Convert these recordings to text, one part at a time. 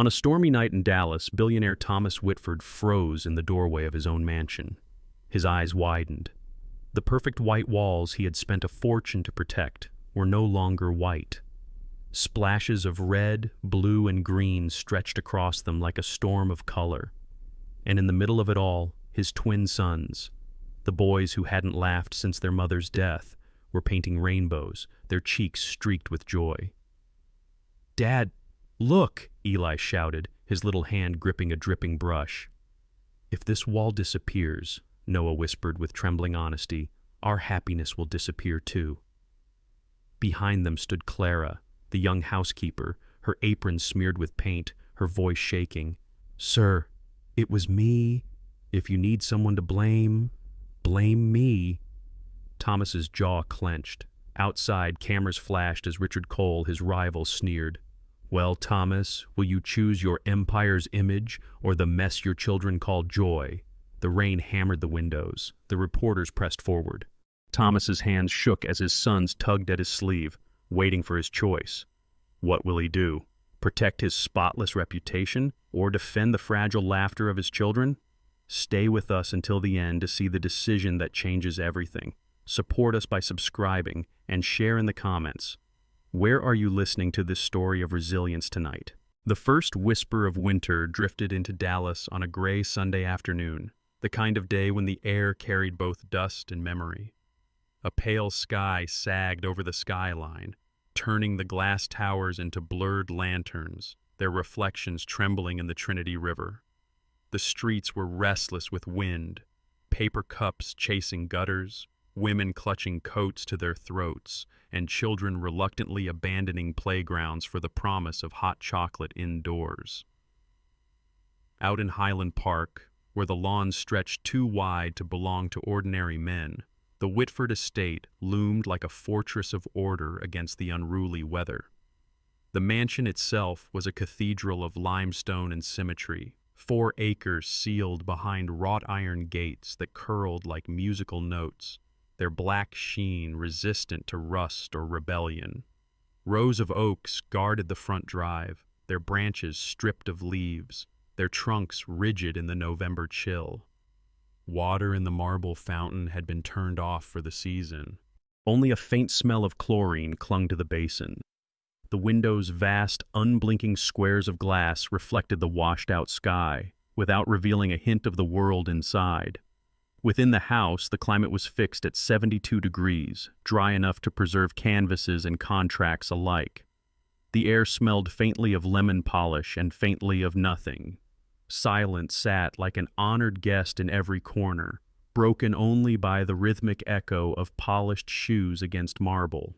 On a stormy night in Dallas, billionaire Thomas Whitford froze in the doorway of his own mansion. His eyes widened. The perfect white walls he had spent a fortune to protect were no longer white. Splashes of red, blue, and green stretched across them like a storm of color. And in the middle of it all, his twin sons, the boys who hadn't laughed since their mother's death, were painting rainbows, their cheeks streaked with joy. "Dad, look!" Eli shouted, his little hand gripping a dripping brush. "If this wall disappears," Noah whispered with trembling honesty, "our happiness will disappear too." Behind them stood Clara, the young housekeeper, her apron smeared with paint, her voice shaking. "Sir, it was me. If you need someone to blame, blame me." Thomas's jaw clenched. Outside, cameras flashed as Richard Cole, his rival, sneered. "Well, Thomas, will you choose your empire's image or the mess your children call joy?" The rain hammered the windows. The reporters pressed forward. Thomas's hands shook as his sons tugged at his sleeve, waiting for his choice. What will he do? Protect his spotless reputation or defend the fragile laughter of his children? Stay with us until the end to see the decision that changes everything. Support us by subscribing and share in the comments. Where are you listening to this story of resilience tonight? The first whisper of winter drifted into Dallas on a gray Sunday afternoon, the kind of day when the air carried both dust and memory. A pale sky sagged over the skyline, turning the glass towers into blurred lanterns, their reflections trembling in the Trinity River. The streets were restless with wind, paper cups chasing gutters, women clutching coats to their throats, and children reluctantly abandoning playgrounds for the promise of hot chocolate indoors. Out in Highland Park, where the lawns stretched too wide to belong to ordinary men, the Whitford estate loomed like a fortress of order against the unruly weather. The mansion itself was a cathedral of limestone and symmetry, 4 acres sealed behind wrought iron gates that curled like musical notes, their black sheen resistant to rust or rebellion. Rows of oaks guarded the front drive, their branches stripped of leaves, their trunks rigid in the November chill. Water in the marble fountain had been turned off for the season. Only a faint smell of chlorine clung to the basin. The window's vast, unblinking squares of glass reflected the washed-out sky, without revealing a hint of the world inside. Within the house, the climate was fixed at 72 degrees, dry enough to preserve canvases and contracts alike. The air smelled faintly of lemon polish and faintly of nothing. Silence sat like an honored guest in every corner, broken only by the rhythmic echo of polished shoes against marble.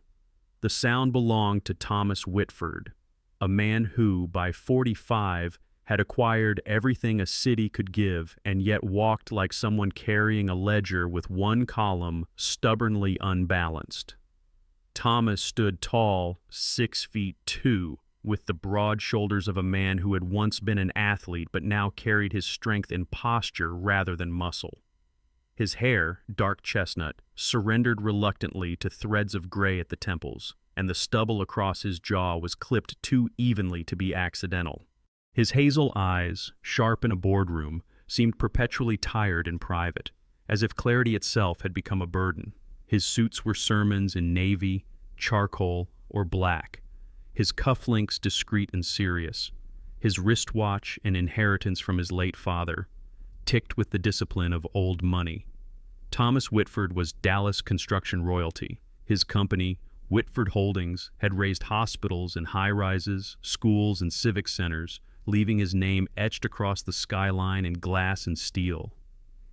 The sound belonged to Thomas Whitford, a man who, by 45, had acquired everything a city could give and yet walked like someone carrying a ledger with one column stubbornly unbalanced. Thomas stood tall, 6'2", with the broad shoulders of a man who had once been an athlete but now carried his strength in posture rather than muscle. His hair, dark chestnut, surrendered reluctantly to threads of gray at the temples, and the stubble across his jaw was clipped too evenly to be accidental. His hazel eyes, sharp in a boardroom, seemed perpetually tired in private, as if clarity itself had become a burden. His suits were sermons in navy, charcoal, or black, his cufflinks discreet and serious, his wristwatch, an inheritance from his late father, ticked with the discipline of old money. Thomas Whitford was Dallas construction royalty. His company, Whitford Holdings, had raised hospitals and high-rises, schools and civic centers, leaving his name etched across the skyline in glass and steel.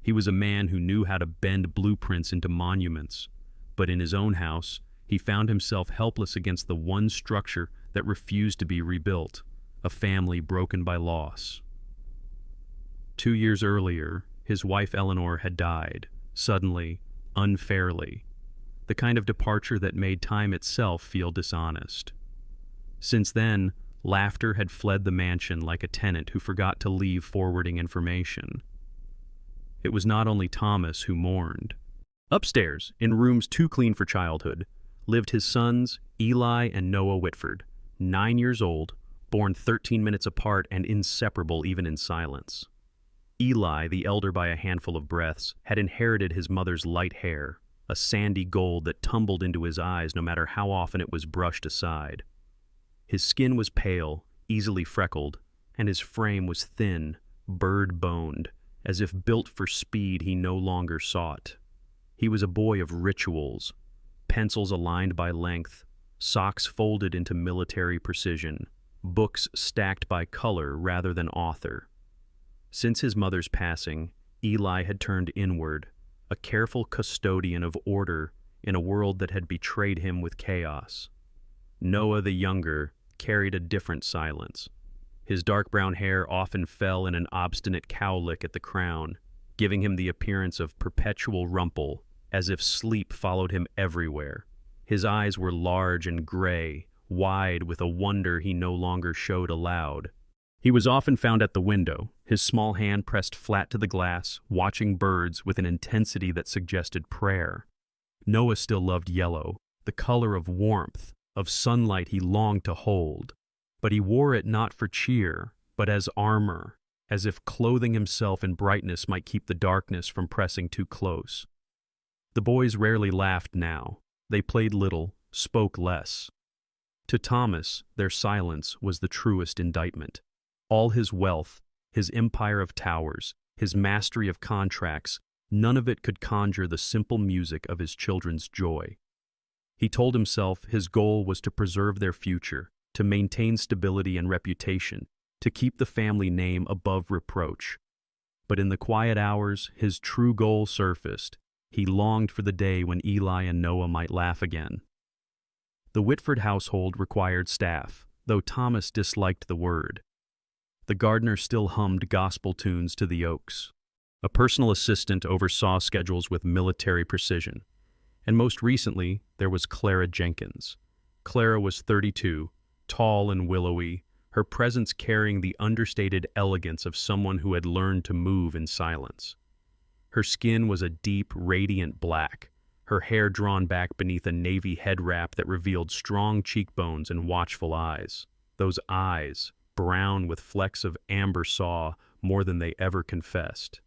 He was a man who knew how to bend blueprints into monuments, but in his own house, he found himself helpless against the one structure that refused to be rebuilt, a family broken by loss. 2 years earlier, his wife Eleanor had died, suddenly, unfairly, the kind of departure that made time itself feel dishonest. Since then, laughter had fled the mansion like a tenant who forgot to leave forwarding information. It was not only Thomas who mourned. Upstairs, in rooms too clean for childhood, lived his sons, Eli and Noah Whitford, 9 years old, born 13 minutes apart and inseparable even in silence. Eli, the elder by a handful of breaths, had inherited his mother's light hair, a sandy gold that tumbled into his eyes no matter how often it was brushed aside. His skin was pale, easily freckled, and his frame was thin, bird-boned, as if built for speed he no longer sought. He was a boy of rituals, pencils aligned by length, socks folded into military precision, books stacked by color rather than author. Since his mother's passing, Eli had turned inward, a careful custodian of order in a world that had betrayed him with chaos. Noah the younger carried a different silence. His dark brown hair often fell in an obstinate cowlick at the crown, giving him the appearance of perpetual rumple, as if sleep followed him everywhere. His eyes were large and gray, wide with a wonder he no longer showed aloud. He was often found at the window, his small hand pressed flat to the glass, watching birds with an intensity that suggested prayer. Noah still loved yellow, the color of warmth, of sunlight he longed to hold. But he wore it not for cheer, but as armor, as if clothing himself in brightness might keep the darkness from pressing too close. The boys rarely laughed now. They played little, spoke less. To Thomas, their silence was the truest indictment. All his wealth, his empire of towers, his mastery of contracts, none of it could conjure the simple music of his children's joy. He told himself his goal was to preserve their future, to maintain stability and reputation, to keep the family name above reproach. But in the quiet hours, his true goal surfaced. He longed for the day when Eli and Noah might laugh again. The Whitford household required staff, though Thomas disliked the word. The gardener still hummed gospel tunes to the oaks. A personal assistant oversaw schedules with military precision. And most recently, there was Clara Jenkins. Clara was 32, tall and willowy, her presence carrying the understated elegance of someone who had learned to move in silence. Her skin was a deep, radiant black, her hair drawn back beneath a navy head wrap that revealed strong cheekbones and watchful eyes. Those eyes, brown with flecks of amber, saw more than they ever confessed.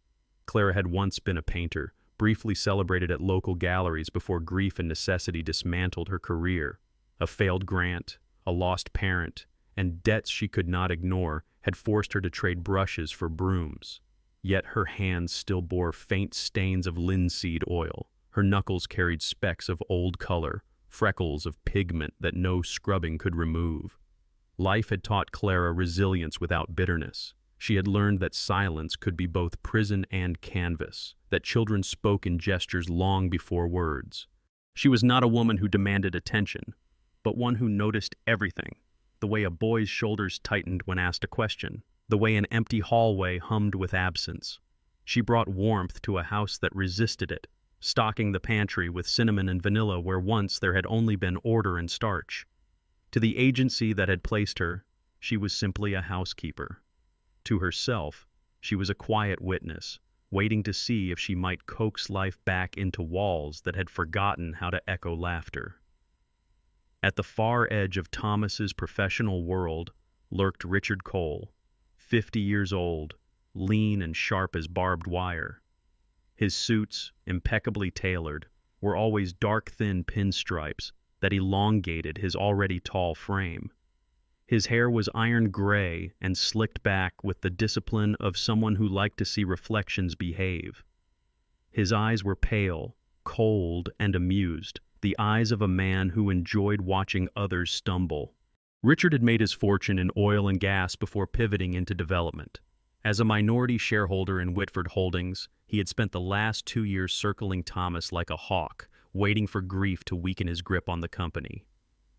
Clara had once been a painter, briefly celebrated at local galleries before grief and necessity dismantled her career. A failed grant, a lost parent, and debts she could not ignore had forced her to trade brushes for brooms. Yet her hands still bore faint stains of linseed oil. Her knuckles carried specks of old color, freckles of pigment that no scrubbing could remove. Life had taught Clara resilience without bitterness. She had learned that silence could be both prison and canvas, that children spoke in gestures long before words. She was not a woman who demanded attention, but one who noticed everything, the way a boy's shoulders tightened when asked a question, the way an empty hallway hummed with absence. She brought warmth to a house that resisted it, stocking the pantry with cinnamon and vanilla where once there had only been order and starch. To the agency that had placed her, she was simply a housekeeper. To herself, she was a quiet witness, waiting to see if she might coax life back into walls that had forgotten how to echo laughter. At the far edge of Thomas's professional world lurked Richard Cole, 50 years old, lean and sharp as barbed wire. His suits, impeccably tailored, were always dark, thin pinstripes that elongated his already tall frame. His hair was iron gray and slicked back with the discipline of someone who liked to see reflections behave. His eyes were pale, cold, and amused, the eyes of a man who enjoyed watching others stumble. Richard had made his fortune in oil and gas before pivoting into development. As a minority shareholder in Whitford Holdings, he had spent the last 2 years circling Thomas like a hawk, waiting for grief to weaken his grip on the company.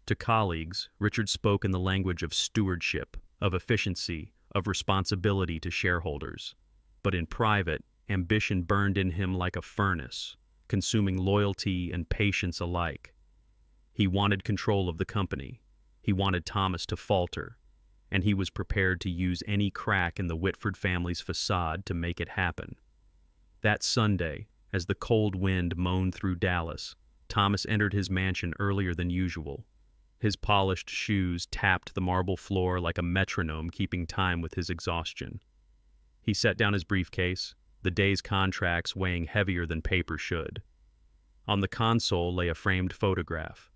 To colleagues, Richard spoke in the language of stewardship, of efficiency, of responsibility to shareholders. But in private, ambition burned in him like a furnace, consuming loyalty and patience alike. He wanted control of the company. He wanted Thomas to falter, and he was prepared to use any crack in the Whitford family's facade to make it happen. That Sunday, as the cold wind moaned through Dallas, Thomas entered his mansion earlier than usual. His polished shoes tapped the marble floor like a metronome, keeping time with his exhaustion. He set down his briefcase, the day's contracts weighing heavier than paper should. On the console lay a framed photograph.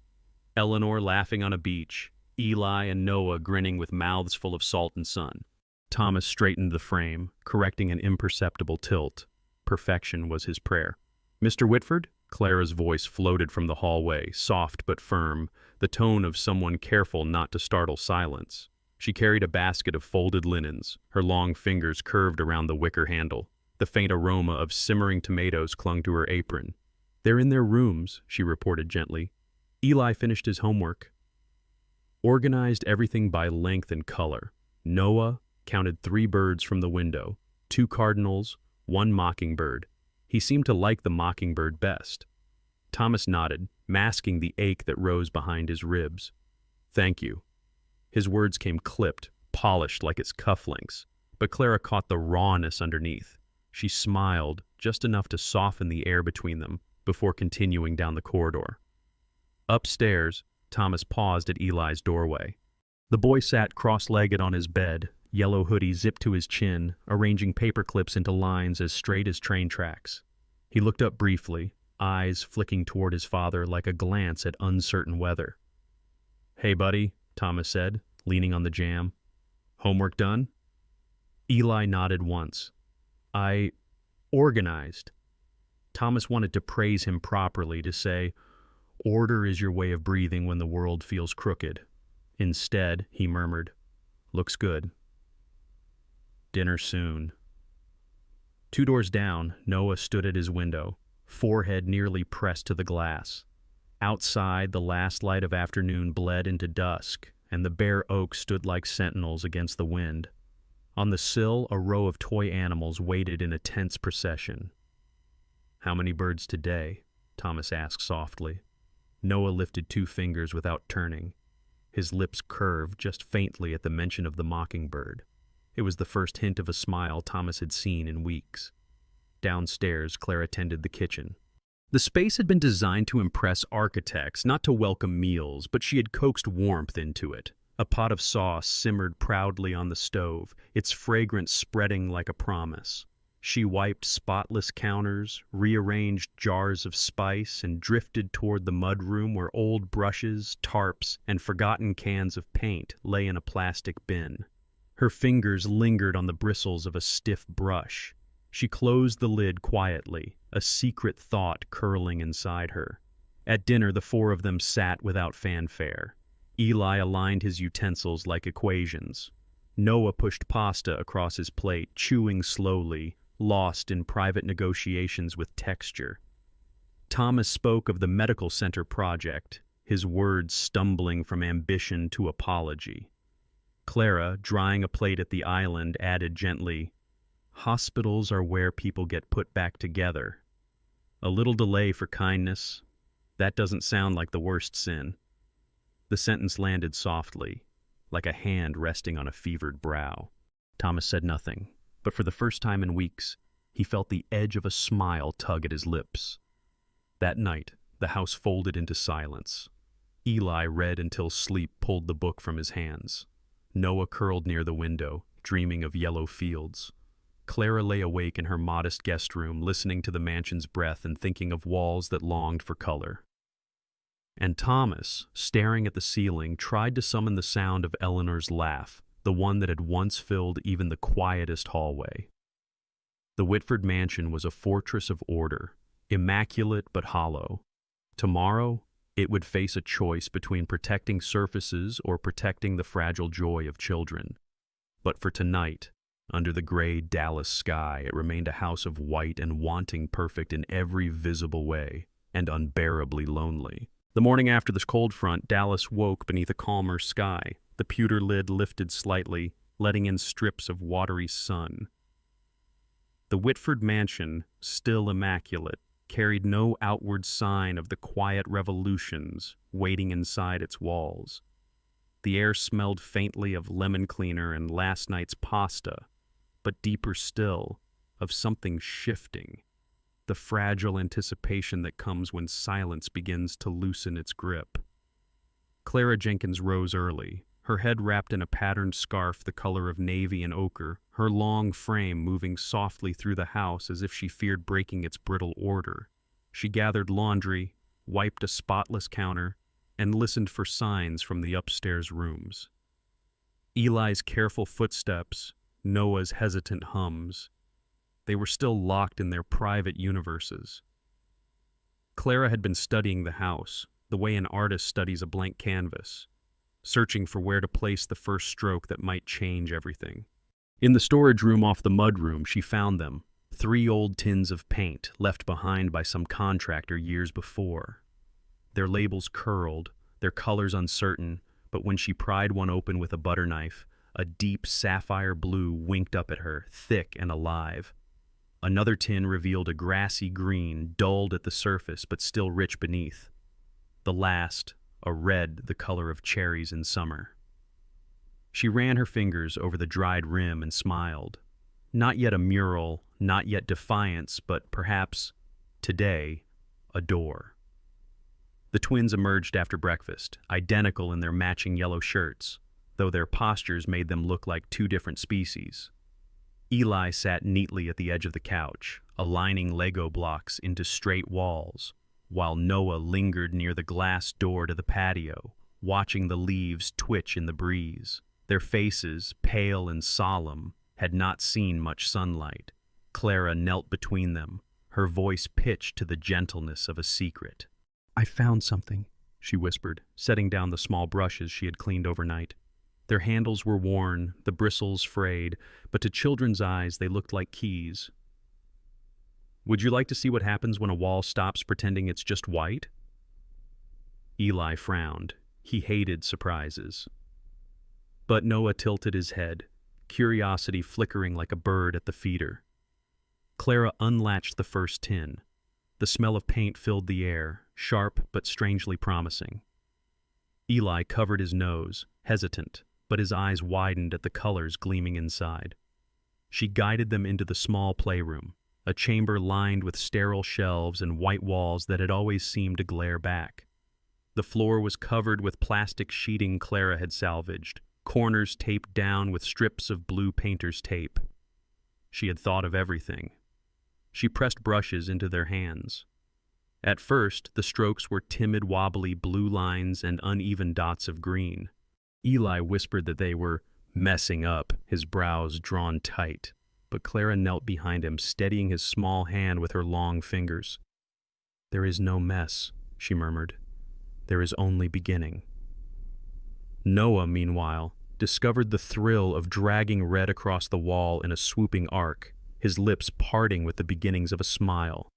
Eleanor laughing on a beach, Eli and Noah grinning with mouths full of salt and sun. Thomas straightened the frame, correcting an imperceptible tilt. Perfection was his prayer. "Mr. Whitford?" Clara's voice floated from the hallway, soft but firm, the tone of someone careful not to startle silence. She carried a basket of folded linens, her long fingers curved around the wicker handle. The faint aroma of simmering tomatoes clung to her apron. "They're in their rooms," she reported gently. "Eli finished his homework." Organized everything by length and color. Noah counted 3 birds from the window, 2 cardinals, 1 mockingbird. He seemed to like the mockingbird best. Thomas nodded, masking the ache that rose behind his ribs. "Thank you." His words came clipped, polished like its cufflinks, but Clara caught the rawness underneath. She smiled, just enough to soften the air between them, before continuing down the corridor. Upstairs, Thomas paused at Eli's doorway. The boy sat cross-legged on his bed, yellow hoodie zipped to his chin, arranging paper clips into lines as straight as train tracks. He looked up briefly, eyes flicking toward his father like a glance at uncertain weather. "Hey, buddy," Thomas said, leaning on the jamb. "Homework done?" Eli nodded once. "I organized." Thomas wanted to praise him properly, to say, "Order is your way of breathing when the world feels crooked." Instead, he murmured, "Looks good. Dinner soon." 2 doors down, Noah stood at his window, forehead nearly pressed to the glass. Outside, the last light of afternoon bled into dusk, and the bare oaks stood like sentinels against the wind. On the sill, a row of toy animals waited in a tense procession. "How many birds today?" Thomas asked softly. Noah lifted 2 fingers without turning. His lips curved just faintly at the mention of the mockingbird. It was the first hint of a smile Thomas had seen in weeks. Downstairs, Clara tended the kitchen. The space had been designed to impress architects, not to welcome meals, but she had coaxed warmth into it. A pot of sauce simmered proudly on the stove, its fragrance spreading like a promise. She wiped spotless counters, rearranged jars of spice, and drifted toward the mudroom where old brushes, tarps, and forgotten cans of paint lay in a plastic bin. Her fingers lingered on the bristles of a stiff brush. She closed the lid quietly, a secret thought curling inside her. At dinner, the 4 of them sat without fanfare. Eli aligned his utensils like equations. Noah pushed pasta across his plate, chewing slowly, lost in private negotiations with texture. Thomas spoke of the medical center project, his words stumbling from ambition to apology. Clara, drying a plate at the island, added gently, "Hospitals are where people get put back together. A little delay for kindness. That doesn't sound like the worst sin." The sentence landed softly, like a hand resting on a fevered brow. Thomas said nothing, but for the first time in weeks, he felt the edge of a smile tug at his lips. That night, the house folded into silence. Eli read until sleep pulled the book from his hands. Noah curled near the window, dreaming of yellow fields. Clara lay awake in her modest guest room, listening to the mansion's breath and thinking of walls that longed for color. And Thomas, staring at the ceiling, tried to summon the sound of Eleanor's laugh, the one that had once filled even the quietest hallway. The Whitford mansion was a fortress of order, immaculate but hollow. Tomorrow, it would face a choice between protecting surfaces or protecting the fragile joy of children. But for tonight, under the gray Dallas sky, it remained a house of white and wanting perfect in every visible way, and unbearably lonely. The morning after this cold front, Dallas woke beneath a calmer sky. The pewter lid lifted slightly, letting in strips of watery sun. The Whitford mansion, still immaculate, carried no outward sign of the quiet revolutions waiting inside its walls. The air smelled faintly of lemon cleaner and last night's pasta, but deeper still, of something shifting, the fragile anticipation that comes when silence begins to loosen its grip. Clara Jenkins rose early, her head wrapped in a patterned scarf the color of navy and ochre, her long frame moving softly through the house as if she feared breaking its brittle order. She gathered laundry, wiped a spotless counter, and listened for signs from the upstairs rooms. Eli's careful footsteps, Noah's hesitant hums. They were still locked in their private universes. Clara had been studying the house, the way an artist studies a blank canvas, searching for where to place the first stroke that might change everything. In the storage room off the mudroom, she found them, 3 old tins of paint left behind by some contractor years before. Their labels curled, their colors uncertain, but when she pried one open with a butter knife, a deep sapphire blue winked up at her, thick and alive. Another tin revealed a grassy green, dulled at the surface but still rich beneath. The last, a red the color of cherries in summer. She ran her fingers over the dried rim and smiled. Not yet a mural, not yet defiance, but perhaps, today, a door. The twins emerged after breakfast, identical in their matching yellow shirts, though their postures made them look like 2 different species. Eli sat neatly at the edge of the couch, aligning Lego blocks into straight walls, while Noah lingered near the glass door to the patio, watching the leaves twitch in the breeze. Their faces, pale and solemn, had not seen much sunlight. Clara knelt between them, her voice pitched to the gentleness of a secret. "I found something," she whispered, setting down the small brushes she had cleaned overnight. Their handles were worn, the bristles frayed, but to children's eyes they looked like keys. "Would you like to see what happens when a wall stops pretending it's just white?" Eli frowned. He hated surprises. But Noah tilted his head, curiosity flickering like a bird at the feeder. Clara unlatched the first tin. The smell of paint filled the air, sharp but strangely promising. Eli covered his nose, hesitant, but his eyes widened at the colors gleaming inside. She guided them into the small playroom, a chamber lined with sterile shelves and white walls that had always seemed to glare back. The floor was covered with plastic sheeting Clara had salvaged, corners taped down with strips of blue painter's tape. She had thought of everything. She pressed brushes into their hands. At first, the strokes were timid, wobbly blue lines and uneven dots of green. Eli whispered that they were messing up, his brows drawn tight, but Clara knelt behind him, steadying his small hand with her long fingers. "There is no mess," she murmured. "There is only beginning." Noah, meanwhile, discovered the thrill of dragging red across the wall in a swooping arc, his lips parting with the beginnings of a smile.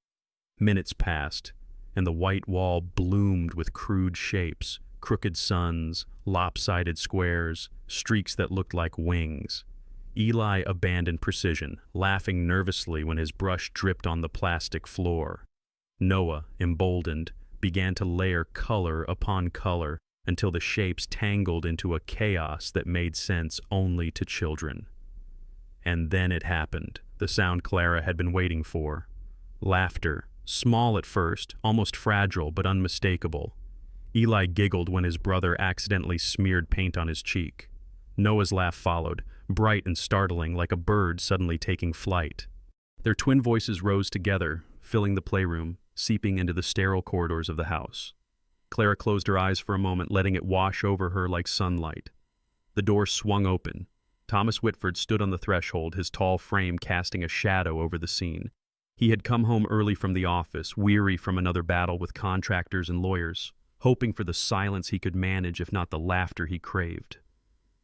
Minutes passed, and the white wall bloomed with crude shapes, crooked suns, lopsided squares, streaks that looked like wings. Eli abandoned precision, laughing nervously when his brush dripped on the plastic floor. Noah, emboldened, began to layer color upon color until the shapes tangled into a chaos that made sense only to children. And then it happened, the sound Clara had been waiting for. Laughter, small at first, almost fragile but unmistakable. Eli giggled when his brother accidentally smeared paint on his cheek. Noah's laugh followed, bright and startling like a bird suddenly taking flight. Their twin voices rose together, filling the playroom, seeping into the sterile corridors of the house. Clara closed her eyes for a moment, letting it wash over her like sunlight. The door swung open. Thomas Whitford stood on the threshold, his tall frame casting a shadow over the scene. He had come home early from the office, weary from another battle with contractors and lawyers, hoping for the silence he could manage if not the laughter he craved.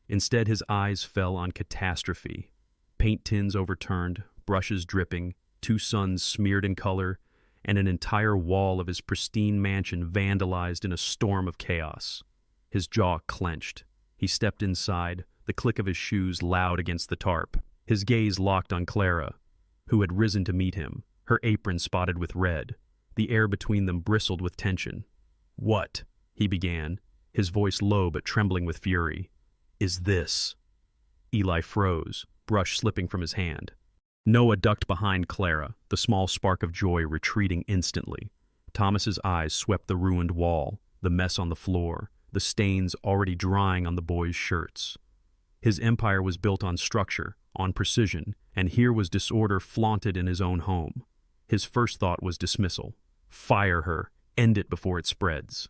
Instead, his eyes fell on catastrophe. Paint tins overturned, brushes dripping, 2 sons smeared in color, and an entire wall of his pristine mansion vandalized in a storm of chaos. His jaw clenched. He stepped inside, the click of his shoes loud against the tarp. His gaze locked on Clara, who had risen to meet him, her apron spotted with red. The air between them bristled with tension. "What?" he began, his voice low but trembling with fury. "Is this?" Eli froze, brush slipping from his hand. Noah ducked behind Clara, the small spark of joy retreating instantly. Thomas's eyes swept the ruined wall, the mess on the floor, the stains already drying on the boys' shirts. His empire was built on structure, on precision, and here was disorder flaunted in his own home. His first thought was dismissal. Fire her, end it before it spreads.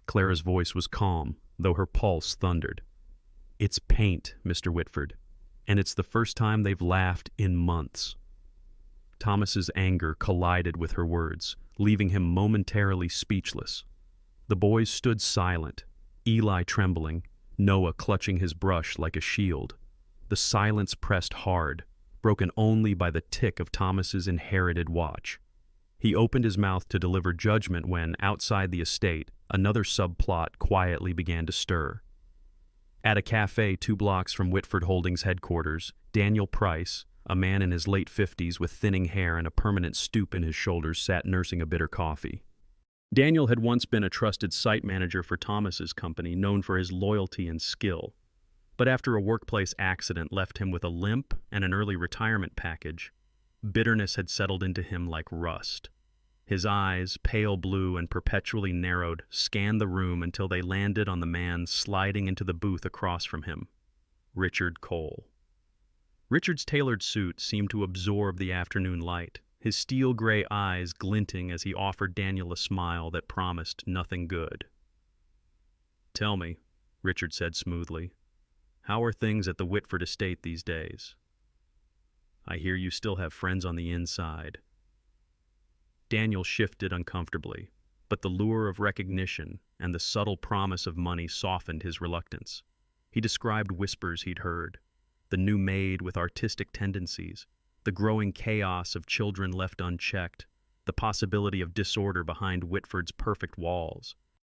Clara's voice was calm, though her pulse thundered. It's paint, Mr. Whitford, and it's the first time they've laughed in months. Thomas's anger collided with her words, leaving him momentarily speechless. The boys stood silent, Eli trembling, Noah clutching his brush like a shield. The silence pressed hard, broken only by the tick of Thomas's inherited watch. He opened his mouth to deliver judgment when, outside the estate, another subplot quietly began to stir. At a cafe 2 blocks from Whitford Holdings headquarters, Daniel Price, a man in his late 50s with thinning hair and a permanent stoop in his shoulders, sat nursing a bitter coffee. Daniel had once been a trusted site manager for Thomas's company, known for his loyalty and skill. But after a workplace accident left him with a limp and an early retirement package, bitterness had settled into him like rust. His eyes, pale blue and perpetually narrowed, scanned the room until they landed on the man sliding into the booth across from him, Richard Cole. Richard's tailored suit seemed to absorb the afternoon light, his steel-gray eyes glinting as he offered Daniel a smile that promised nothing good. "Tell me," Richard said smoothly, "how are things at the Whitford estate these days? I hear you still have friends on the inside." Daniel shifted uncomfortably, but the lure of recognition and the subtle promise of money softened his reluctance. He described whispers he'd heard, the new maid with artistic tendencies, the growing chaos of children left unchecked, the possibility of disorder behind Whitford's perfect walls.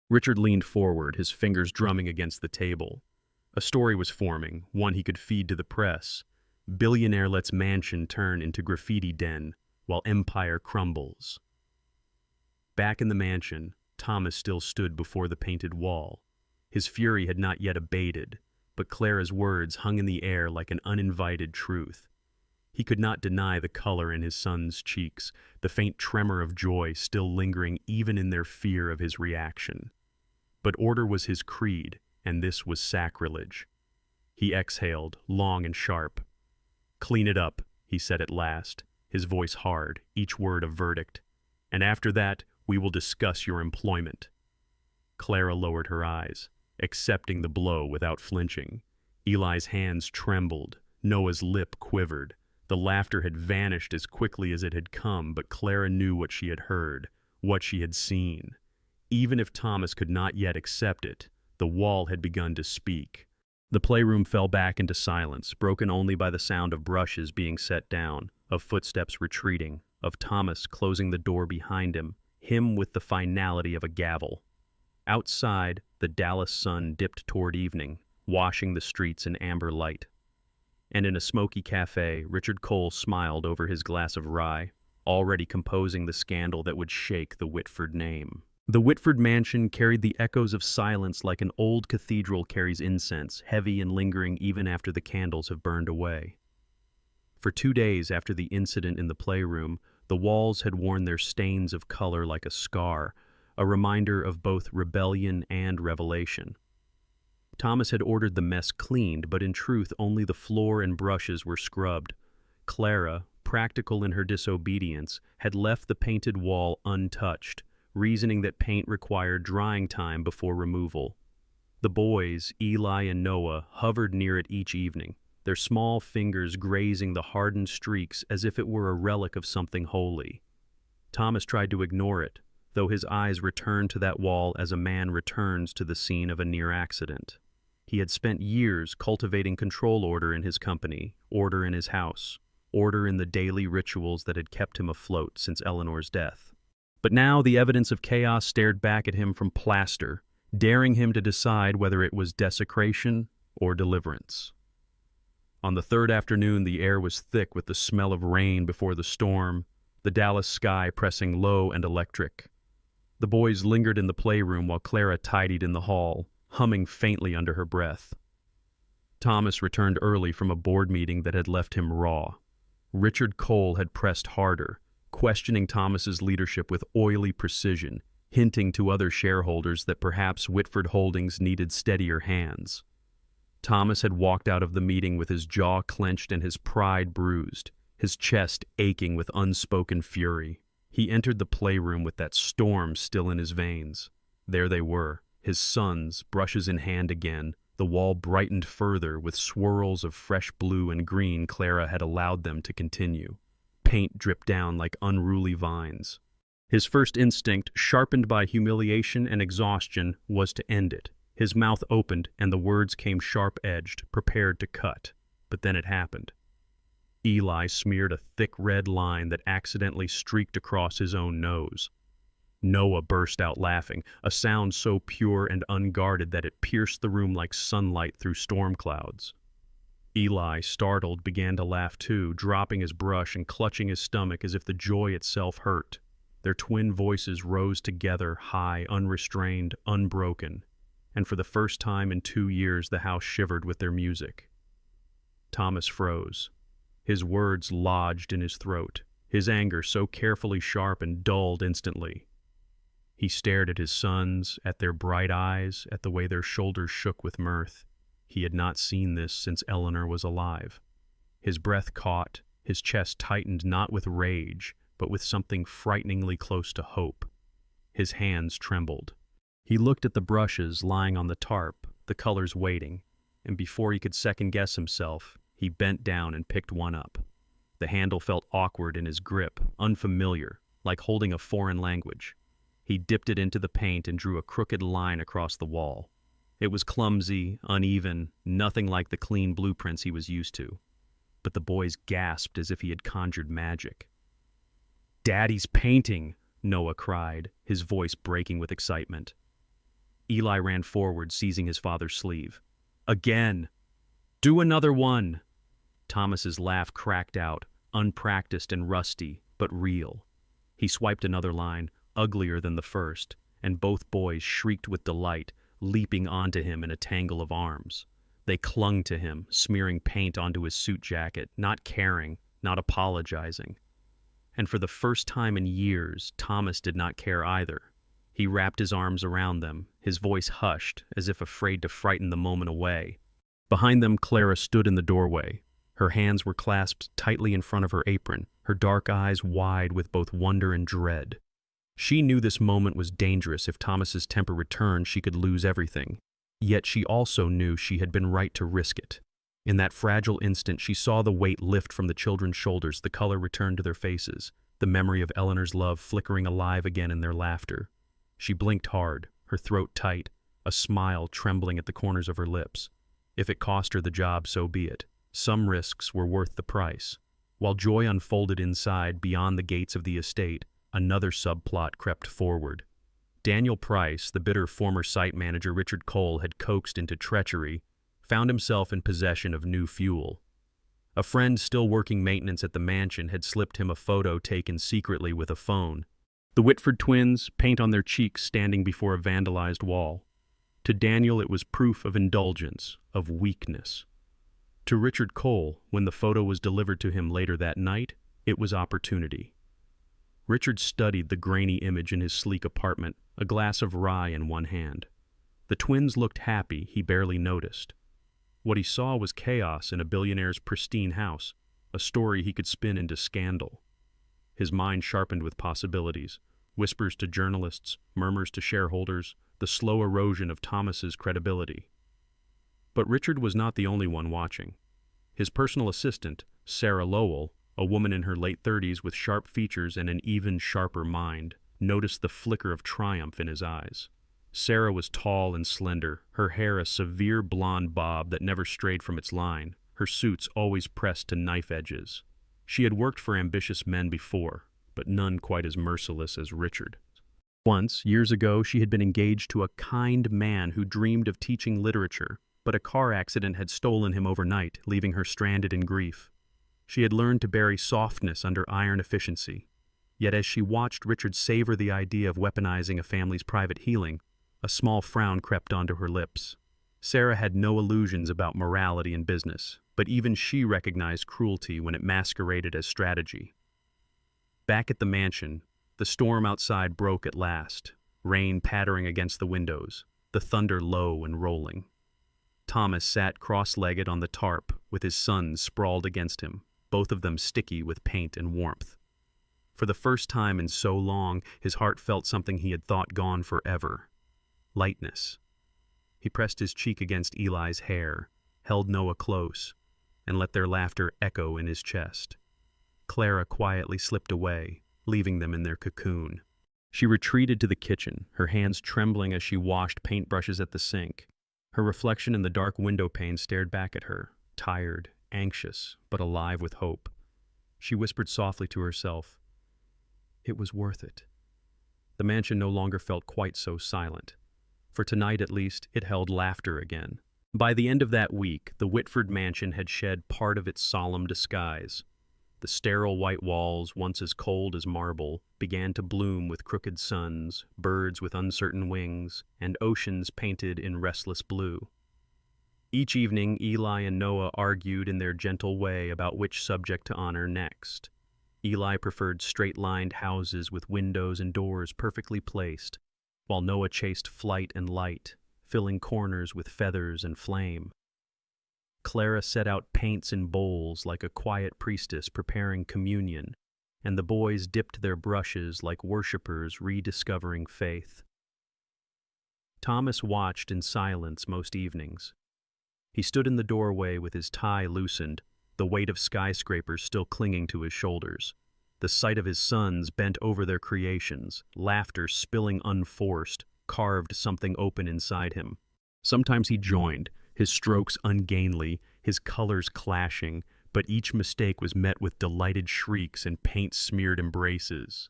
Richard leaned forward, his fingers drumming against the table. A story was forming, one he could feed to the press. Billionaire lets mansion turn into graffiti den, while empire crumbles. Back in the mansion, Thomas still stood before the painted wall. His fury had not yet abated, but Clara's words hung in the air like an uninvited truth. He could not deny the color in his son's cheeks, the faint tremor of joy still lingering even in their fear of his reaction. But order was his creed, and this was sacrilege. He exhaled, long and sharp. "Clean it up," he said at last, his voice hard, each word a verdict. "And after that, we will discuss your employment." Clara lowered her eyes, accepting the blow without flinching. Eli's hands trembled, Noah's lip quivered. The laughter had vanished as quickly as it had come, but Clara knew what she had heard, what she had seen. Even if Thomas could not yet accept it, the wall had begun to speak. The playroom fell back into silence, broken only by the sound of brushes being set down, of footsteps retreating, of Thomas closing the door behind him with the finality of a gavel. Outside, the Dallas sun dipped toward evening, washing the streets in amber light. And in a smoky cafe, Richard Cole smiled over his glass of rye, already composing the scandal that would shake the Whitford name. The Whitford mansion carried the echoes of silence like an old cathedral carries incense, heavy and lingering even after the candles have burned away. For 2 days after the incident in the playroom, the walls had worn their stains of color like a scar, a reminder of both rebellion and revelation. Thomas had ordered the mess cleaned, but in truth only the floor and brushes were scrubbed. Clara, practical in her disobedience, had left the painted wall untouched, reasoning that paint required drying time before removal. The boys, Eli and Noah, hovered near it each evening, their small fingers grazing the hardened streaks as if it were a relic of something holy. Thomas tried to ignore it, though his eyes returned to that wall as a man returns to the scene of a near accident. He had spent years cultivating control order in his company, order in his house, order in the daily rituals that had kept him afloat since Eleanor's death. But now the evidence of chaos stared back at him from plaster, daring him to decide whether it was desecration or deliverance. On the third afternoon, the air was thick with the smell of rain before the storm, the Dallas sky pressing low and electric. The boys lingered in the playroom while Clara tidied in the hall, humming faintly under her breath. Thomas returned early from a board meeting that had left him raw. Richard Cole had pressed harder, questioning Thomas's leadership with oily precision, hinting to other shareholders that perhaps Whitford Holdings needed steadier hands. Thomas had walked out of the meeting with his jaw clenched and his pride bruised, his chest aching with unspoken fury. He entered the playroom with that storm still in his veins. There they were, his sons, brushes in hand again. The wall brightened further with swirls of fresh blue and green Clara had allowed them to continue. Paint dripped down like unruly vines. His first instinct, sharpened by humiliation and exhaustion, was to end it. His mouth opened and the words came sharp-edged, prepared to cut. But then it happened. Eli smeared a thick red line that accidentally streaked across his own nose. Noah burst out laughing, a sound so pure and unguarded that it pierced the room like sunlight through storm clouds. Eli, startled, began to laugh too, dropping his brush and clutching his stomach as if the joy itself hurt. Their twin voices rose together, high, unrestrained, unbroken, and for the first time in 2 years the house shivered with their music. Thomas froze. His words lodged in his throat, his anger so carefully sharpened, dulled instantly. He stared at his sons, at their bright eyes, at the way their shoulders shook with mirth. He had not seen this since Eleanor was alive. His breath caught, his chest tightened not with rage, but with something frighteningly close to hope. His hands trembled. He looked at the brushes lying on the tarp, the colors waiting, and before he could second-guess himself, he bent down and picked one up. The handle felt awkward in his grip, unfamiliar, like holding a foreign language. He dipped it into the paint and drew a crooked line across the wall. It was clumsy, uneven, nothing like the clean blueprints he was used to. But the boys gasped as if he had conjured magic. "Daddy's painting!" Noah cried, his voice breaking with excitement. Eli ran forward, seizing his father's sleeve. "Again! Do another one!" Thomas's laugh cracked out, unpracticed and rusty, but real. He swiped another line, uglier than the first, and both boys shrieked with delight, leaping onto him in a tangle of arms. They clung to him, smearing paint onto his suit jacket, not caring, not apologizing. And for the first time in years, Thomas did not care either. He wrapped his arms around them, his voice hushed, as if afraid to frighten the moment away. Behind them, Clara stood in the doorway. Her hands were clasped tightly in front of her apron, her dark eyes wide with both wonder and dread. She knew this moment was dangerous. If Thomas's temper returned, she could lose everything. Yet she also knew she had been right to risk it. In that fragile instant, she saw the weight lift from the children's shoulders, the color return to their faces, the memory of Eleanor's love flickering alive again in their laughter. She blinked hard, her throat tight, a smile trembling at the corners of her lips. If it cost her the job, so be it. Some risks were worth the price. While joy unfolded inside, beyond the gates of the estate, another subplot crept forward. Daniel Price, the bitter former site manager Richard Cole had coaxed into treachery, found himself in possession of new fuel. A friend still working maintenance at the mansion had slipped him a photo taken secretly with a phone. The Whitford twins, paint on their cheeks, standing before a vandalized wall. To Daniel it was proof of indulgence, of weakness. To Richard Cole, when the photo was delivered to him later that night, it was opportunity. Richard studied the grainy image in his sleek apartment, a glass of rye in one hand. The twins looked happy, he barely noticed. What he saw was chaos in a billionaire's pristine house, a story he could spin into scandal. His mind sharpened with possibilities, whispers to journalists, murmurs to shareholders, the slow erosion of Thomas's credibility. But Richard was not the only one watching. His personal assistant, Sarah Lowell, a woman in her late 30s with sharp features and an even sharper mind, noticed the flicker of triumph in his eyes. Sarah was tall and slender, her hair a severe blonde bob that never strayed from its line, her suits always pressed to knife edges. She had worked for ambitious men before, but none quite as merciless as Richard. Once, years ago, she had been engaged to a kind man who dreamed of teaching literature, but a car accident had stolen him overnight, leaving her stranded in grief. She had learned to bury softness under iron efficiency. Yet as she watched Richard savor the idea of weaponizing a family's private healing, a small frown crept onto her lips. Sarah had no illusions about morality in business, but even she recognized cruelty when it masqueraded as strategy. Back at the mansion, the storm outside broke at last. rain pattering against the windows, the thunder low and rolling. Thomas sat cross-legged on the tarp with his sons sprawled against him, both of them sticky with paint and warmth. For the first time in so long, his heart felt something he had thought gone forever. Lightness. He pressed his cheek against Eli's hair, held Noah close, and let their laughter echo in his chest. Clara quietly slipped away, leaving them in their cocoon. She retreated to the kitchen, her hands trembling as she washed paintbrushes at the sink. Her reflection in the dark window pane stared back at her, tired, anxious, but alive with hope. She whispered softly to herself, "It was worth it." The mansion no longer felt quite so silent. For tonight, at least, it held laughter again. By the end of that week, the Whitford mansion had shed part of its solemn disguise. The sterile white walls, once as cold as marble, began to bloom with crooked suns, birds with uncertain wings, and oceans painted in restless blue. Each evening, Eli and Noah argued in their gentle way about which subject to honor next. Eli preferred straight-lined houses with windows and doors perfectly placed, while Noah chased flight and light, filling corners with feathers and flame. Clara set out paints in bowls like a quiet priestess preparing communion, and the boys dipped their brushes like worshippers rediscovering faith. Thomas watched in silence most evenings. He stood in the doorway with his tie loosened, the weight of skyscrapers still clinging to his shoulders. The sight of his sons bent over their creations, laughter spilling unforced, carved something open inside him. Sometimes he joined, his strokes ungainly, his colors clashing, but each mistake was met with delighted shrieks and paint-smeared embraces.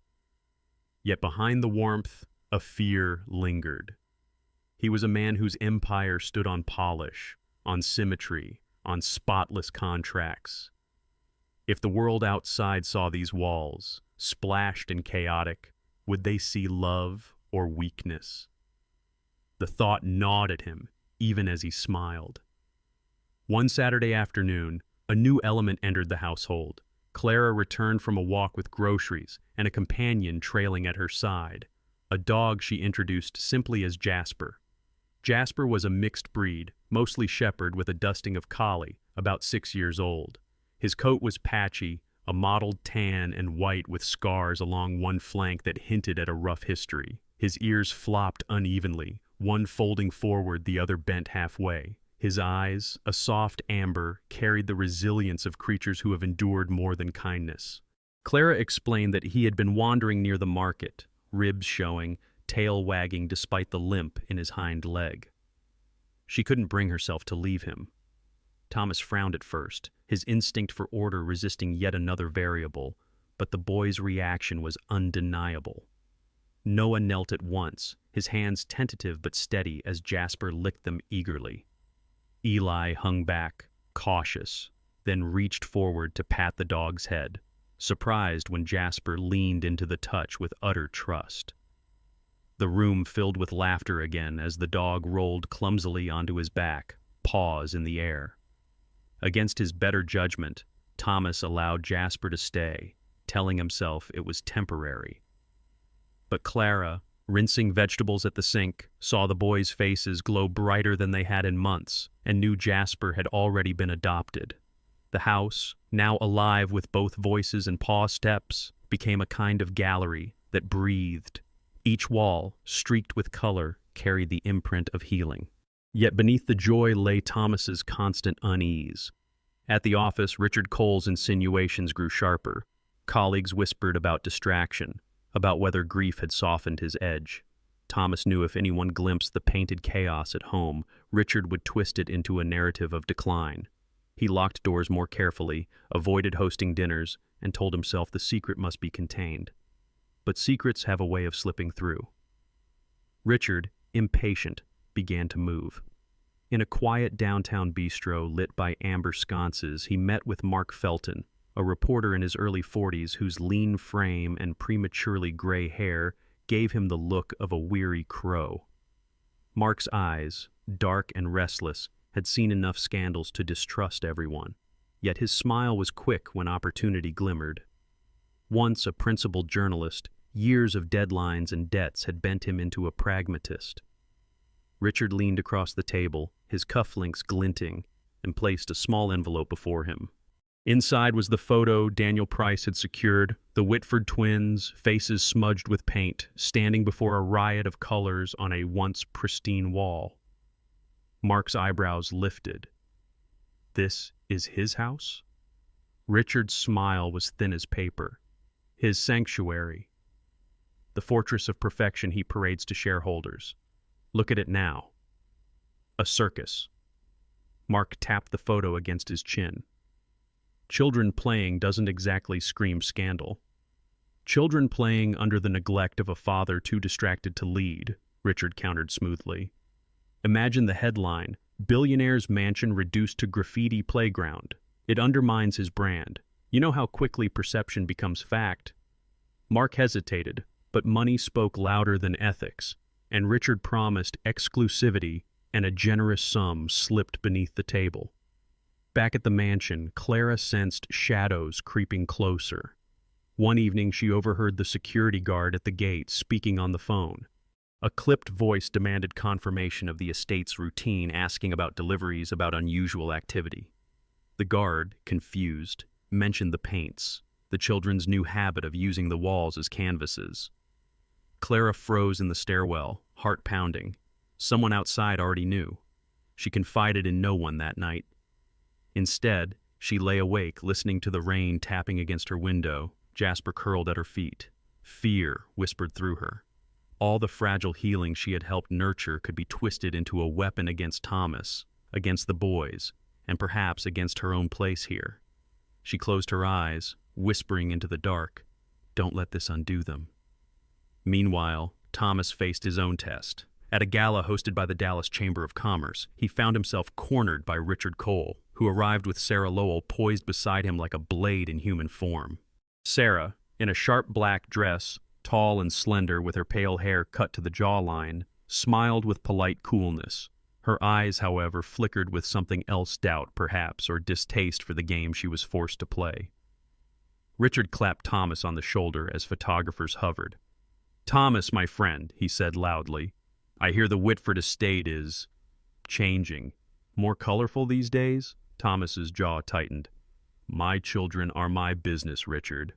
Yet behind the warmth, a fear lingered. He was a man whose empire stood on polish, on symmetry, on spotless contracts. If the world outside saw these walls, splashed and chaotic, would they see love or weakness? The thought gnawed at him, even as he smiled. One Saturday afternoon, a new element entered the household. Clara returned from a walk with groceries and a companion trailing at her side, a dog she introduced simply as Jasper. Jasper was a mixed breed, mostly shepherd with a dusting of collie, about 6 years old. His coat was patchy, a mottled tan and white with scars along one flank that hinted at a rough history. His ears flopped unevenly, one folding forward, the other bent halfway. His eyes, a soft amber, carried the resilience of creatures who have endured more than kindness. Clara explained that he had been wandering near the market, ribs showing, tail wagging despite the limp in his hind leg. She couldn't bring herself to leave him. Thomas frowned at first, his instinct for order resisting yet another variable, but the boy's reaction was undeniable. Noah knelt at once, his hands tentative but steady as Jasper licked them eagerly. Eli hung back, cautious, then reached forward to pat the dog's head, surprised when Jasper leaned into the touch with utter trust. The room filled with laughter again as the dog rolled clumsily onto his back, paws in the air. Against his better judgment, Thomas allowed Jasper to stay, telling himself it was temporary. But Clara, rinsing vegetables at the sink, saw the boys' faces glow brighter than they had in months, and knew Jasper had already been adopted. The house, now alive with both voices and paw steps, became a kind of gallery that breathed. Each wall, streaked with color, carried the imprint of healing. Yet beneath the joy lay Thomas's constant unease. At the office, Richard Cole's insinuations grew sharper. Colleagues whispered about distraction, about whether grief had softened his edge. Thomas knew if anyone glimpsed the painted chaos at home, Richard would twist it into a narrative of decline. He locked doors more carefully, avoided hosting dinners, and told himself the secret must be contained. But secrets have a way of slipping through. Richard, impatient, began to move. In a quiet downtown bistro lit by amber sconces, he met with Mark Felton, a reporter in his early 40s whose lean frame and prematurely gray hair gave him the look of a weary crow. Mark's eyes, dark and restless, had seen enough scandals to distrust everyone, yet his smile was quick when opportunity glimmered. Once a principled journalist, Years of deadlines and debts had bent him into a pragmatist. Richard leaned across the table, his cufflinks glinting, and placed a small envelope before him. Inside was the photo Daniel Price had secured, the Whitford twins, faces smudged with paint, standing before a riot of colors on a once pristine wall. Mark's eyebrows lifted. This is his house? Richard's smile was thin as paper. His sanctuary. The fortress of perfection he parades to shareholders. Look at it now. A circus. Mark tapped the photo against his chin. Children playing doesn't exactly scream scandal. Children playing under the neglect of a father too distracted to lead, Richard countered smoothly. Imagine the headline, Billionaire's mansion reduced to graffiti playground. It undermines his brand. You know how quickly perception becomes fact. Mark hesitated, but money spoke louder than ethics, and Richard promised exclusivity, and a generous sum slipped beneath the table. Back at the mansion, Clara sensed shadows creeping closer. One evening she overheard the security guard at the gate speaking on the phone. A clipped voice demanded confirmation of the estate's routine, asking about deliveries, about unusual activity. The guard, confused, mentioned the paints, the children's new habit of using the walls as canvases. Clara froze in the stairwell, heart pounding. Someone outside already knew. She confided in no one that night. Instead, she lay awake, listening to the rain tapping against her window, Jasper curled at her feet. Fear whispered through her. All the fragile healing she had helped nurture could be twisted into a weapon against Thomas, against the boys, and perhaps against her own place here. She closed her eyes, whispering into the dark, "Don't let this undo them." Meanwhile, Thomas faced his own test. At a gala hosted by the Dallas Chamber of Commerce, he found himself cornered by Richard Cole, who arrived with Sarah Lowell poised beside him like a blade in human form. Sarah, in a sharp black dress, tall and slender with her pale hair cut to the jawline, smiled with polite coolness. Her eyes, however, flickered with something else, doubt perhaps, or distaste for the game she was forced to play. Richard clapped Thomas on the shoulder as photographers hovered. "Thomas, my friend," he said loudly, "I hear the Whitford estate is changing. More colorful these days?" Thomas's jaw tightened. "My children are my business, Richard.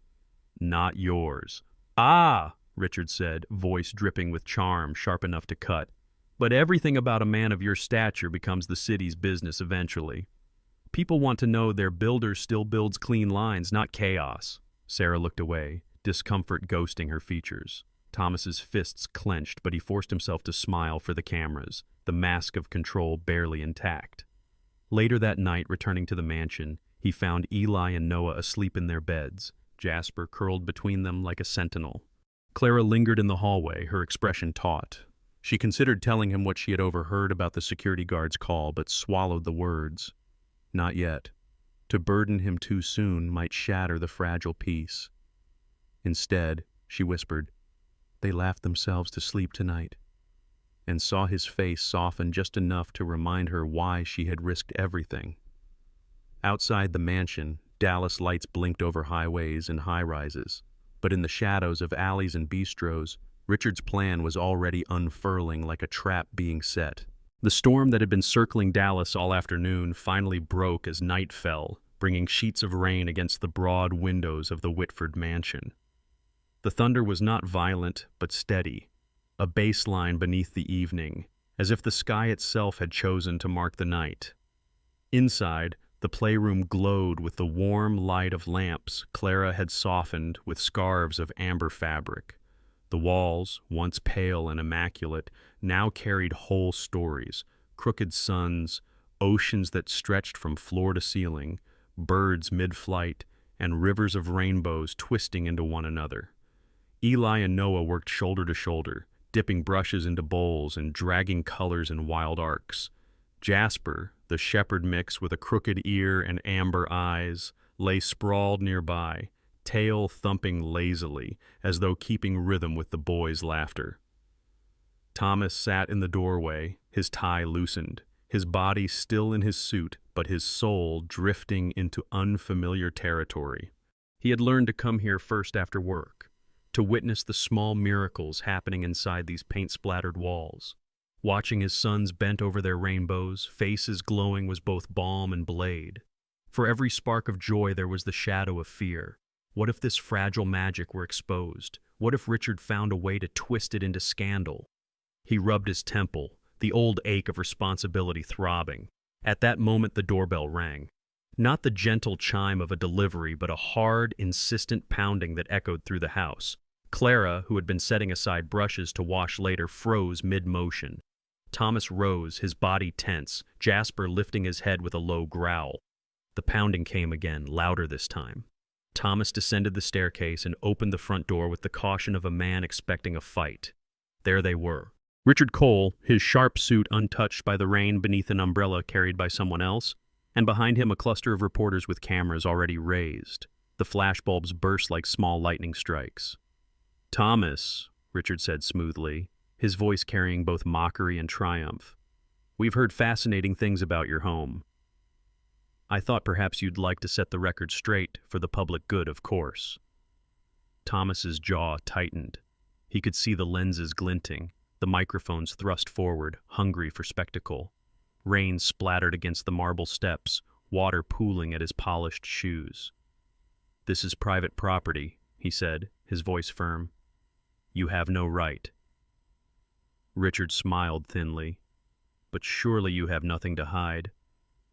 Not yours." "Ah," Richard said, voice dripping with charm sharp enough to cut. "But everything about a man of your stature becomes the city's business eventually. People want to know their builder still builds clean lines, not chaos." Sarah looked away, discomfort ghosting her features. Thomas's fists clenched, but he forced himself to smile for the cameras, the mask of control barely intact. Later that night, returning to the mansion, he found Eli and Noah asleep in their beds, Jasper curled between them like a sentinel. Clara lingered in the hallway, her expression taut. She considered telling him what she had overheard about the security guard's call, but swallowed the words. Not yet. To burden him too soon might shatter the fragile peace. Instead, she whispered, "They laughed themselves to sleep tonight," and saw his face soften just enough to remind her why she had risked everything. Outside the mansion, Dallas lights blinked over highways and high-rises, but in the shadows of alleys and bistros, Richard's plan was already unfurling like a trap being set. The storm that had been circling Dallas all afternoon finally broke as night fell, bringing sheets of rain against the broad windows of the Whitford mansion. The thunder was not violent, but steady, a baseline beneath the evening, as if the sky itself had chosen to mark the night. Inside, the playroom glowed with the warm light of lamps Clara had softened with scarves of amber fabric. The walls, once pale and immaculate, now carried whole stories, crooked suns, oceans that stretched from floor to ceiling, birds mid-flight, and rivers of rainbows twisting into one another. Eli and Noah worked shoulder to shoulder, dipping brushes into bowls and dragging colors in wild arcs. Jasper, the shepherd mix with a crooked ear and amber eyes, lay sprawled nearby, tail thumping lazily, as though keeping rhythm with the boys' laughter. Thomas sat in the doorway, his tie loosened, his body still in his suit, but his soul drifting into unfamiliar territory. He had learned to come here first after work, to witness the small miracles happening inside these paint-splattered walls. Watching his sons bent over their rainbows, faces glowing was both balm and blade. For every spark of joy there was the shadow of fear. What if this fragile magic were exposed? What if Richard found a way to twist it into scandal? He rubbed his temple, the old ache of responsibility throbbing. At that moment the doorbell rang. Not the gentle chime of a delivery, but a hard, insistent pounding that echoed through the house. Clara, who had been setting aside brushes to wash later, froze mid-motion. Thomas rose, his body tense, Jasper lifting his head with a low growl. The pounding came again, louder this time. Thomas descended the staircase and opened the front door with the caution of a man expecting a fight. There they were. Richard Cole, his sharp suit untouched by the rain beneath an umbrella carried by someone else, and behind him a cluster of reporters with cameras already raised. The flashbulbs burst like small lightning strikes. "Thomas," Richard said smoothly, his voice carrying both mockery and triumph, "we've heard fascinating things about your home. I thought perhaps you'd like to set the record straight, for the public good, of course." Thomas's jaw tightened. He could see the lenses glinting, the microphones thrust forward, hungry for spectacle. Rain splattered against the marble steps, water pooling at his polished shoes. "This is private property," he said, his voice firm. "You have no right." Richard smiled thinly. "But surely you have nothing to hide,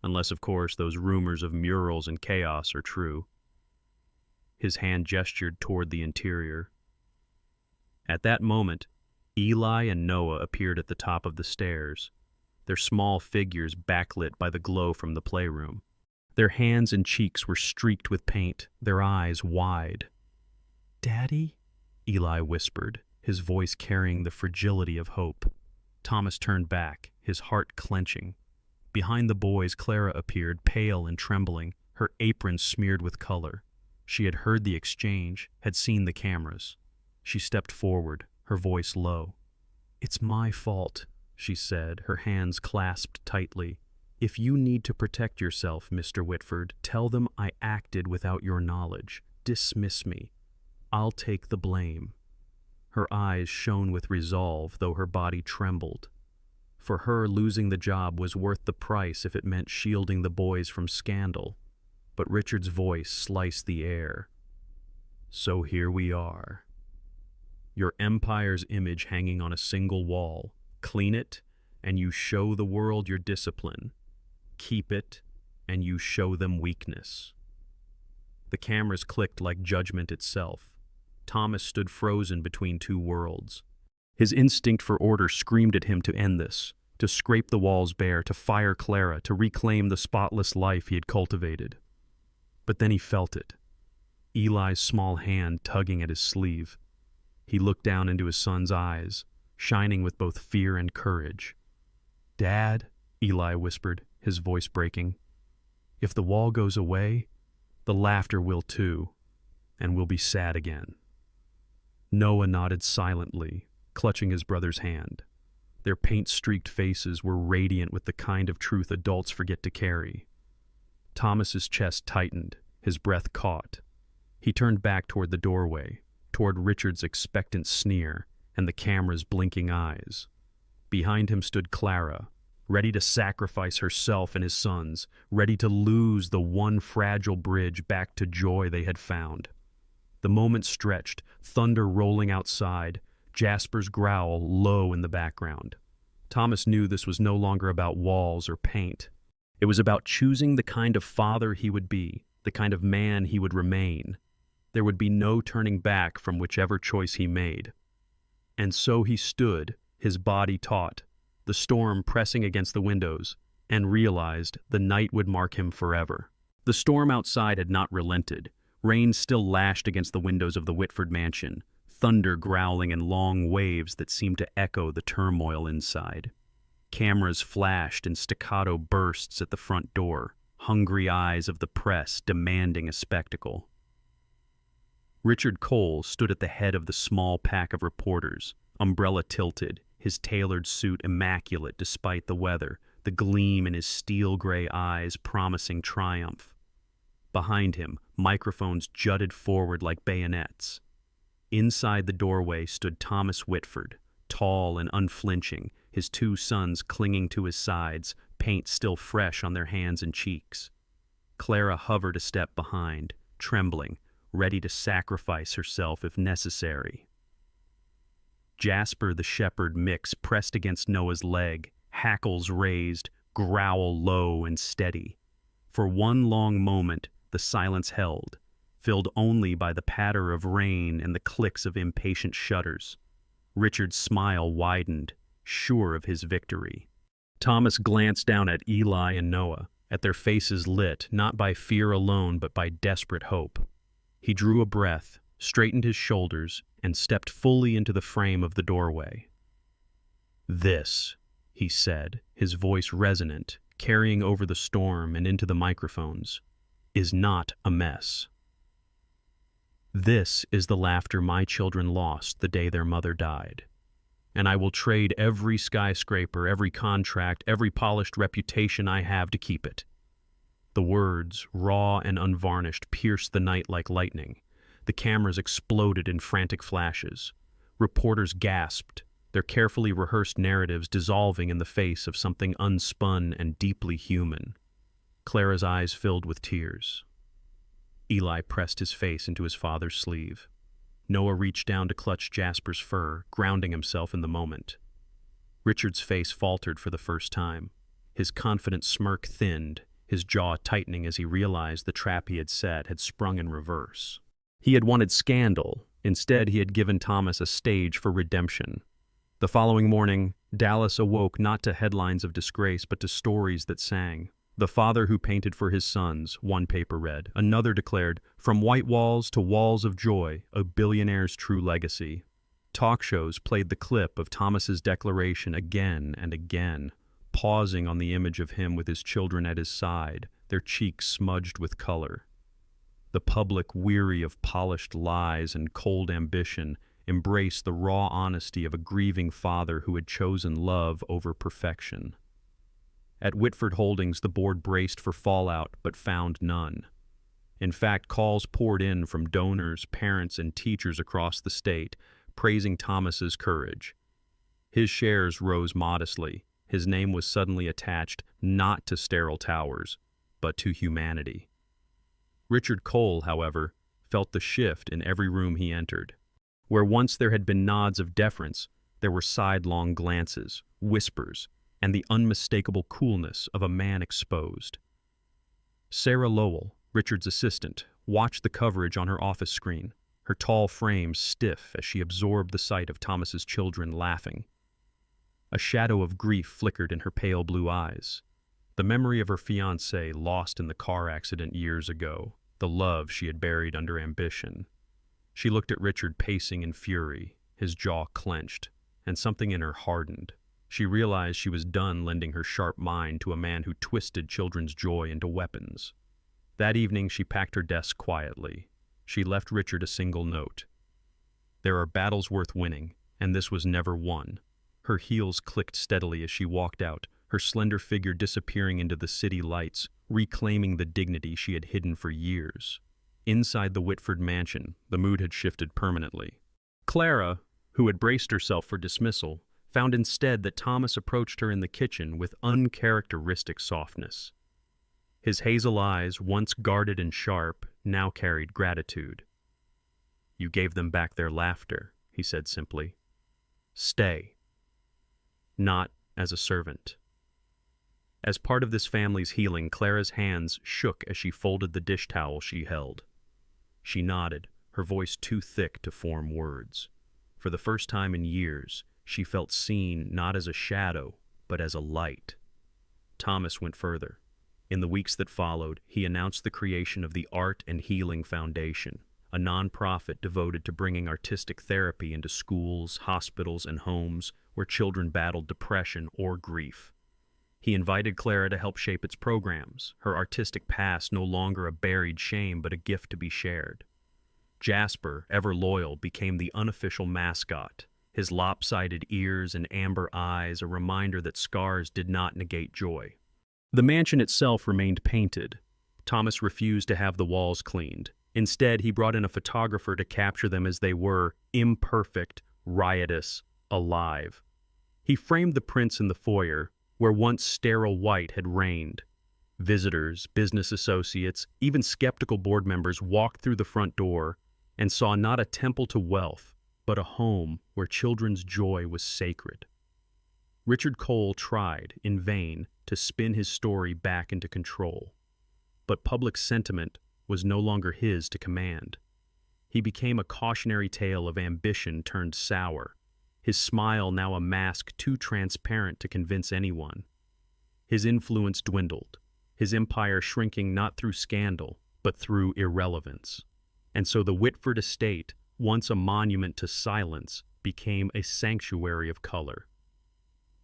unless, of course, those rumors of murals and chaos are true." His hand gestured toward the interior. At that moment, Eli and Noah appeared at the top of the stairs, their small figures backlit by the glow from the playroom. Their hands and cheeks were streaked with paint, their eyes wide. "Daddy?" Eli whispered, his voice carrying the fragility of hope. Thomas turned back, his heart clenching. Behind the boys, Clara appeared, pale and trembling, her apron smeared with color. She had heard the exchange, had seen the cameras. She stepped forward, her voice low. "It's my fault," she said, her hands clasped tightly. "If you need to protect yourself, Mr. Whitford, tell them I acted without your knowledge. Dismiss me. I'll take the blame." Her eyes shone with resolve, though her body trembled. For her, losing the job was worth the price if it meant shielding the boys from scandal. But Richard's voice sliced the air. "So here we are. Your empire's image hanging on a single wall. Clean it, and you show the world your discipline. Keep it, and you show them weakness." The cameras clicked like judgment itself. Thomas stood frozen between two worlds. His instinct for order screamed at him to end this, to scrape the walls bare, to fire Clara, to reclaim the spotless life he had cultivated. But then he felt it. Eli's small hand tugging at his sleeve. He looked down into his son's eyes, shining with both fear and courage. "Dad," Eli whispered, his voice breaking, "if the wall goes away, the laughter will too, and we'll be sad again." Noah nodded silently, clutching his brother's hand. Their paint-streaked faces were radiant with the kind of truth adults forget to carry. Thomas's chest tightened, his breath caught. He turned back toward the doorway, toward Richard's expectant sneer and the camera's blinking eyes. Behind him stood Clara, ready to sacrifice herself and his sons, ready to lose the one fragile bridge back to joy they had found. The moment stretched, thunder rolling outside, Jasper's growl low in the background. Thomas knew this was no longer about walls or paint. It was about choosing the kind of father he would be, the kind of man he would remain. There would be no turning back from whichever choice he made. And so he stood, his body taut, the storm pressing against the windows, and realized the night would mark him forever. The storm outside had not relented. Rain still lashed against the windows of the Whitford mansion, thunder growling in long waves that seemed to echo the turmoil inside. Cameras flashed in staccato bursts at the front door, hungry eyes of the press demanding a spectacle. Richard Cole stood at the head of the small pack of reporters, umbrella tilted, his tailored suit immaculate despite the weather, the gleam in his steel-gray eyes promising triumph. Behind him, microphones jutted forward like bayonets. Inside the doorway stood Thomas Whitford, tall and unflinching, his two sons clinging to his sides, paint still fresh on their hands and cheeks. Clara hovered a step behind, trembling, ready to sacrifice herself if necessary. Jasper the shepherd mix pressed against Noah's leg, hackles raised, growl low and steady. For one long moment, the silence held, filled only by the patter of rain and the clicks of impatient shutters. Richard's smile widened, sure of his victory. Thomas glanced down at Eli and Noah, at their faces lit not by fear alone but by desperate hope. He drew a breath, straightened his shoulders, and stepped fully into the frame of the doorway. "This," he said, his voice resonant, carrying over the storm and into the microphones, "is not a mess. This is the laughter my children lost the day their mother died. And I will trade every skyscraper, every contract, every polished reputation I have to keep it." The words, raw and unvarnished, pierced the night like lightning. The cameras exploded in frantic flashes. Reporters gasped, their carefully rehearsed narratives dissolving in the face of something unspun and deeply human. Clara's eyes filled with tears. Eli pressed his face into his father's sleeve. Noah reached down to clutch Jasper's fur, grounding himself in the moment. Richard's face faltered for the first time. His confident smirk thinned, his jaw tightening as he realized the trap he had set had sprung in reverse. He had wanted scandal. Instead, he had given Thomas a stage for redemption. The following morning, Dallas awoke not to headlines of disgrace but to stories that sang. "The father who painted for his sons," one paper read. Another declared, "From white walls to walls of joy, a billionaire's true legacy." Talk shows played the clip of Thomas's declaration again and again, pausing on the image of him with his children at his side, their cheeks smudged with color. The public, weary of polished lies and cold ambition, embraced the raw honesty of a grieving father who had chosen love over perfection. At Whitford Holdings, the board braced for fallout but found none. In fact, calls poured in from donors, parents, and teachers across the state, praising Thomas's courage. His shares rose modestly. His name was suddenly attached not to sterile towers, but to humanity. Richard Cole, however, felt the shift in every room he entered. Where once there had been nods of deference, there were sidelong glances, whispers, and the unmistakable coolness of a man exposed. Sarah Lowell, Richard's assistant, watched the coverage on her office screen, her tall frame stiff as she absorbed the sight of Thomas's children laughing. A shadow of grief flickered in her pale blue eyes. The memory of her fiancé lost in the car accident years ago, the love she had buried under ambition. She looked at Richard pacing in fury, his jaw clenched, and something in her hardened. She realized she was done lending her sharp mind to a man who twisted children's joy into weapons. That evening she packed her desk quietly. She left Richard a single note. "There are battles worth winning, and this was never won." Her heels clicked steadily as she walked out, her slender figure disappearing into the city lights, reclaiming the dignity she had hidden for years. Inside the Whitford mansion, the mood had shifted permanently. Clara, who had braced herself for dismissal, found instead that Thomas approached her in the kitchen with uncharacteristic softness. His hazel eyes, once guarded and sharp, now carried gratitude. "You gave them back their laughter," he said simply. "Stay." Not as a servant. As part of this family's healing, Clara's hands shook as she folded the dish towel she held. She nodded, her voice too thick to form words. For the first time in years, she felt seen not as a shadow, but as a light. Thomas went further. In the weeks that followed, he announced the creation of the Art and Healing Foundation, a nonprofit devoted to bringing artistic therapy into schools, hospitals, and homes where children battled depression or grief. He invited Clara to help shape its programs, her artistic past no longer a buried shame but a gift to be shared. Jasper, ever loyal, became the unofficial mascot, his lopsided ears and amber eyes a reminder that scars did not negate joy. The mansion itself remained painted. Thomas refused to have the walls cleaned, Instead, he brought in a photographer to capture them as they were, imperfect, riotous, alive. He framed the prints in the foyer, where once sterile white had reigned. Visitors, business associates, even skeptical board members walked through the front door and saw not a temple to wealth, but a home where children's joy was sacred. Richard Cole tried, in vain, to spin his story back into control. But public sentiment was no longer his to command. He became a cautionary tale of ambition turned sour, his smile now a mask too transparent to convince anyone. His influence dwindled, his empire shrinking not through scandal, but through irrelevance. And so the Whitford estate, once a monument to silence, became a sanctuary of color.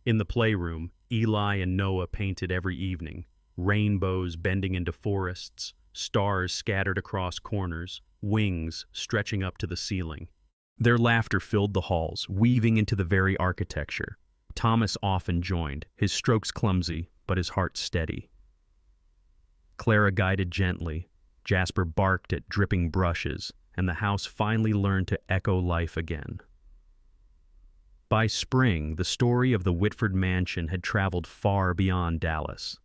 In the playroom, Eli and Noah painted every evening, rainbows bending into forests, stars scattered across corners, wings stretching up to the ceiling. Their laughter filled the halls, weaving into the very architecture. Thomas often joined, his strokes clumsy, but his heart steady. Clara guided gently, Jasper barked at dripping brushes, and the house finally learned to echo life again. By spring, the story of the Whitford mansion had traveled far beyond Dallas.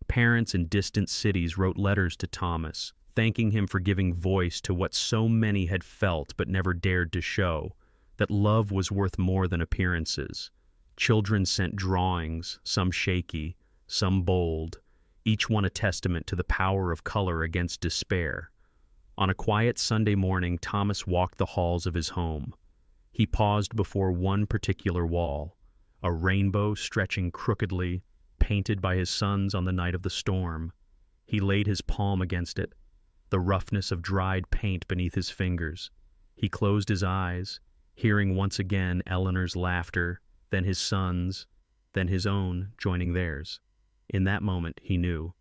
Parents in distant cities wrote letters to Thomas, thanking him for giving voice to what so many had felt but never dared to show, that love was worth more than appearances. Children sent drawings, some shaky, some bold, each one a testament to the power of color against despair. On a quiet Sunday morning, Thomas walked the halls of his home. He paused before one particular wall, a rainbow stretching crookedly, painted by his sons on the night of the storm. He laid his palm against it, the roughness of dried paint beneath his fingers. He closed his eyes, hearing once again Eleanor's laughter, then his son's, then his own joining theirs. In that moment, he knew.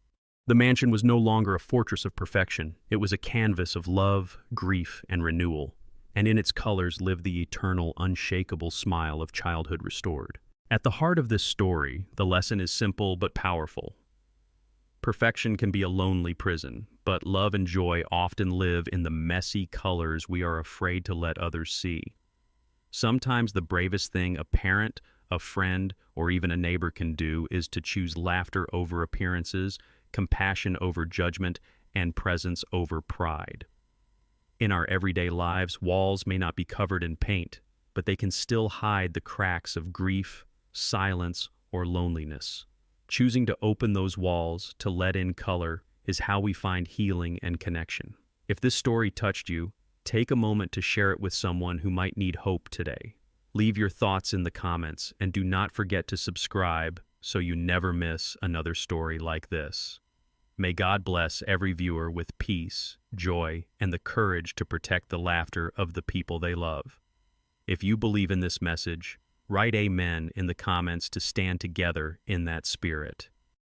The mansion was no longer a fortress of perfection. It was a canvas of love, grief, and renewal, and in its colors lived the eternal, unshakable smile of childhood restored. At the heart of this story, the lesson is simple but powerful. Perfection can be a lonely prison, but love and joy often live in the messy colors we are afraid to let others see. Sometimes the bravest thing a parent, a friend, or even a neighbor can do is to choose laughter over appearances, compassion over judgment, and presence over pride. In our everyday lives, walls may not be covered in paint, but they can still hide the cracks of grief, silence, or loneliness. Choosing to open those walls, to let in color, is how we find healing and connection. If this story touched you, take a moment to share it with someone who might need hope today. Leave your thoughts in the comments, and do not forget to subscribe so you never miss another story like this. May God bless every viewer with peace, joy, and the courage to protect the laughter of the people they love. If you believe in this message, write Amen in the comments to stand together in that spirit.